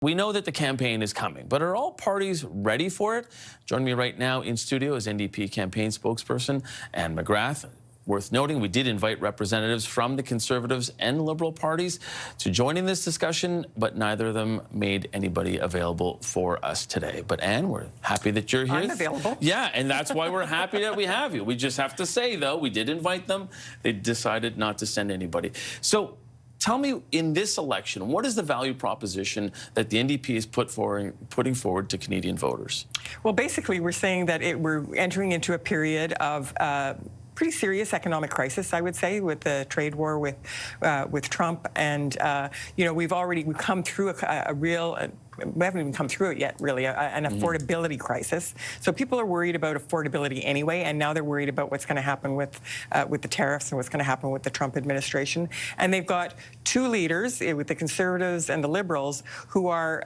We know that the campaign is coming, but are all parties ready for it? Joining me right now in studio is NDP campaign spokesperson Anne McGrath. Worth noting, we did invite representatives from the Conservatives and Liberal parties to join in this discussion, but neither of them made anybody available for us today. But Anne, we're happy that you're here. I'm available. Yeah, and that's why we're happy that we have you. We just have to say, though, we did invite them. They decided not to send anybody. So tell me, in this election, what is the value proposition that the NDP is putting forward to Canadian voters? Well, basically, we're saying that we're entering into a period of pretty serious economic crisis, I would say, with the trade war with Trump, and you know, we've come through a real. We haven't even come through it yet, really, an affordability crisis. So people are worried about affordability anyway, and now they're worried about what's going to happen with the tariffs and what's going to happen with the Trump administration. And they've got two leaders, with the Conservatives and the Liberals, who are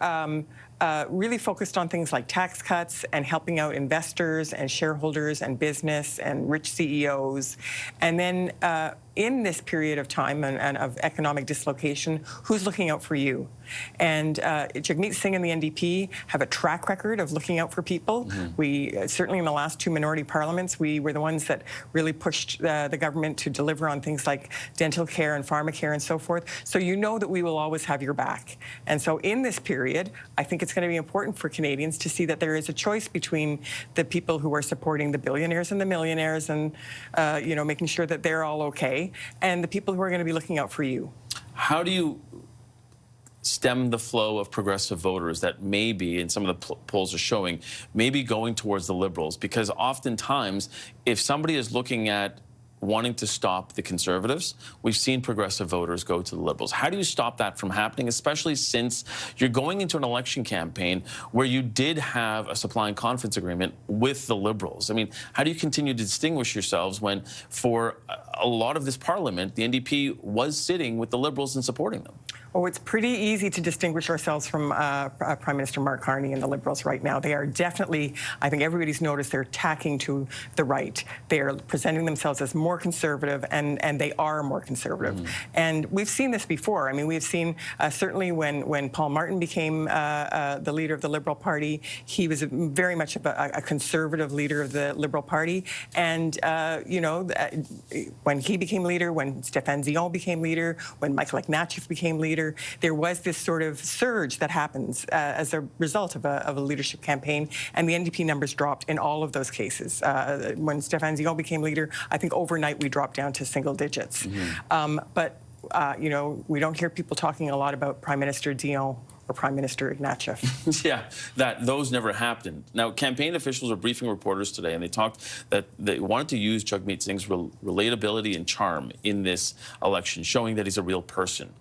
really focused on things like tax cuts and helping out investors and shareholders and business and rich CEOs. And then in this period of time and of economic dislocation, who's looking out for you? And Jagmeet Singh and the NDP have a track record of looking out for people. We certainly in the last two minority parliaments, we were the ones that really pushed the government to deliver on things like dental care and pharmacare and so forth. So you know that we will always have your back. And so in this period, I think it's going to be important for Canadians to see that there is a choice between the people who are supporting the billionaires and the millionaires and you know, making sure that they're all okay, and the people who are going to be looking out for you. How do you stem the flow of progressive voters that maybe, and some of the polls are showing, maybe going towards the Liberals? Because oftentimes, if somebody is looking at wanting to stop the Conservatives, we've seen progressive voters go to the Liberals. How do you stop that from happening, especially since you're going into an election campaign where you did have a supply and confidence agreement with the Liberals? I mean, how do you continue to distinguish yourselves when, for a lot of this parliament, the NDP was sitting with the Liberals and supporting them? Oh, it's pretty easy to distinguish ourselves from Prime Minister Mark Carney and the Liberals right now. They are definitely, I think everybody's noticed, they're tacking to the right. They are presenting themselves as more conservative, and they are more conservative. And we've seen this before. I mean, we've seen certainly when Paul Martin became the leader of the Liberal Party, he was very much of a conservative leader of the Liberal Party. And, you know, when he became leader, when Stéphane Dion became leader, when Michael Ignatieff became leader, there was this sort of surge that happens as a result of a leadership campaign, and the NDP numbers dropped in all of those cases. When Stéphane Dion became leader, I think overnight we dropped down to single digits. But you know, we don't hear people talking a lot about Prime Minister Dion or Prime Minister Ignatieff. Yeah, those never happened. Now, campaign officials are briefing reporters today, and they talked that they wanted to use Jagmeet Singh's relatability and charm in this election, showing that he's a real person.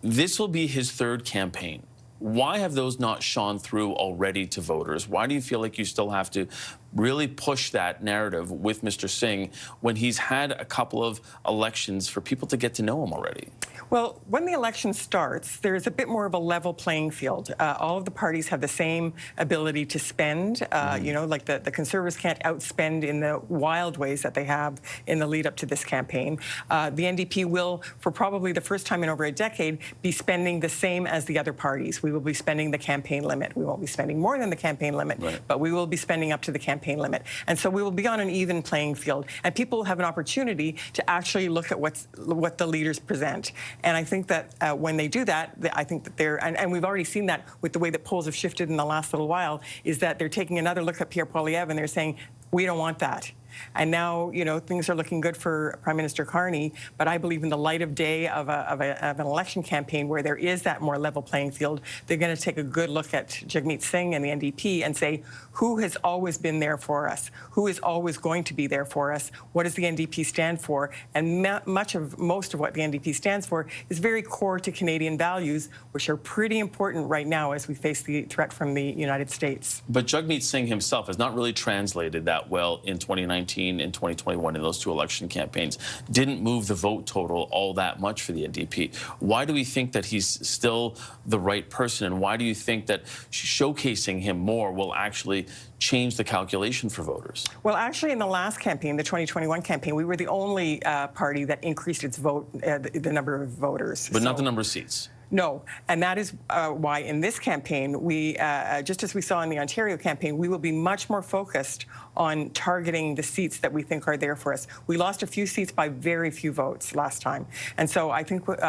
This will be his third campaign. Why have those not shone through already to voters? Why do you feel like you still have to really push that narrative with Mr. Singh when he's had a couple of elections for people to get to know him already? Well, when the election starts, there's a bit more of a level playing field. All of the parties have the same ability to spend. You know, like the Conservatives can't outspend in the wild ways that they have in the lead up to this campaign. The NDP will, for probably the first time in over a decade, be spending the same as the other parties. We will be spending the campaign limit. We won't be spending more than the campaign limit, but we will be spending up to the campaign limit. And so we will be on an even playing field, and people will have an opportunity to actually look at what the leaders present. And I think that when they do that, I think that they're, and we've already seen that with the way that polls have shifted in the last little while, is that they're taking another look at Pierre Poilievre and they're saying, we don't want that. And now, you know, things are looking good for Prime Minister Carney, but I believe in the light of day of an election campaign where there is that more level playing field, they're going to take a good look at Jagmeet Singh and the NDP and say, who has always been there for us? Who is always going to be there for us? What does the NDP stand for? And most of what the NDP stands for is very core to Canadian values, which are pretty important right now as we face the threat from the United States. But Jagmeet Singh himself has not really translated that well in 2019 and 2021 in those two election campaigns. Didn't move the vote total all that much for the NDP. Why do we think that he's still the right person, and why do you think that showcasing him more will actually change the calculation for voters? Well, actually, in the last campaign, the 2021 campaign, we were the only party that increased its vote, the number of voters. But not the number of seats. No, and that is why in this campaign, we, just as we saw in the Ontario campaign, we will be much more focused on targeting the seats that we think are there for us. We lost a few seats by very few votes last time. And so I think one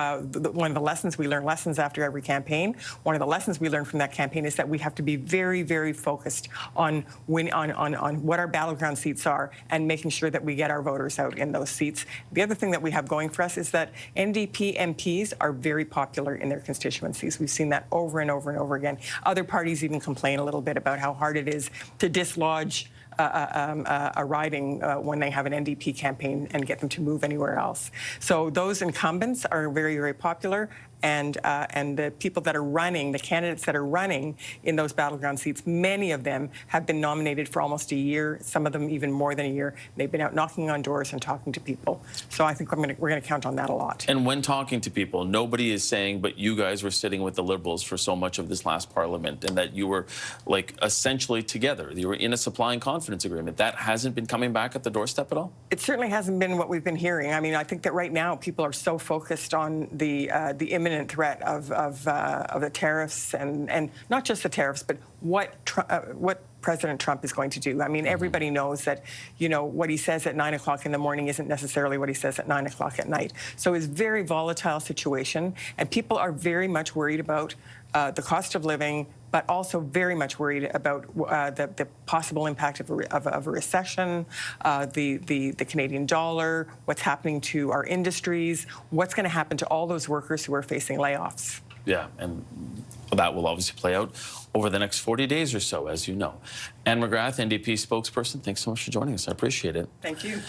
of the lessons, we learn lessons after every campaign. One of the lessons we learned from that campaign is that we have to be very, very focused on what our battleground seats are and making sure that we get our voters out in those seats. The other thing that we have going for us is that NDP MPs are very popular in their constituencies. We've seen that over and over and over again. Other parties even complain a little bit about how hard it is to dislodge a riding when they have an NDP campaign and get them to move anywhere else. So those incumbents are very, very popular. And the people that are running, the candidates that are running in those battleground seats, many of them have been nominated for almost a year, some of them even more than a year. They've been out knocking on doors and talking to people. So I think we're going to count on that a lot. And when talking to people, nobody is saying, but you guys were sitting with the Liberals for so much of this last Parliament, and that you were like essentially together. You were in a supply and confidence agreement. That hasn't been coming back at the doorstep at all? It certainly hasn't been what we've been hearing. I mean, I think that right now people are so focused on the imminent threat of the tariffs and not just the tariffs, but what President Trump is going to do. I mean, everybody knows that, you know, what he says at 9 o'clock in the morning isn't necessarily what he says at 9 o'clock at night. So it's a very volatile situation, and people are very much worried about the cost of living, but also very much worried about the possible impact of a recession, the Canadian dollar, what's happening to our industries, what's going to happen to all those workers who are facing layoffs. Yeah, and that will obviously play out over the next 40 days or so, as you know. Anne McGrath, NDP spokesperson, thanks so much for joining us. I appreciate it. Thank you.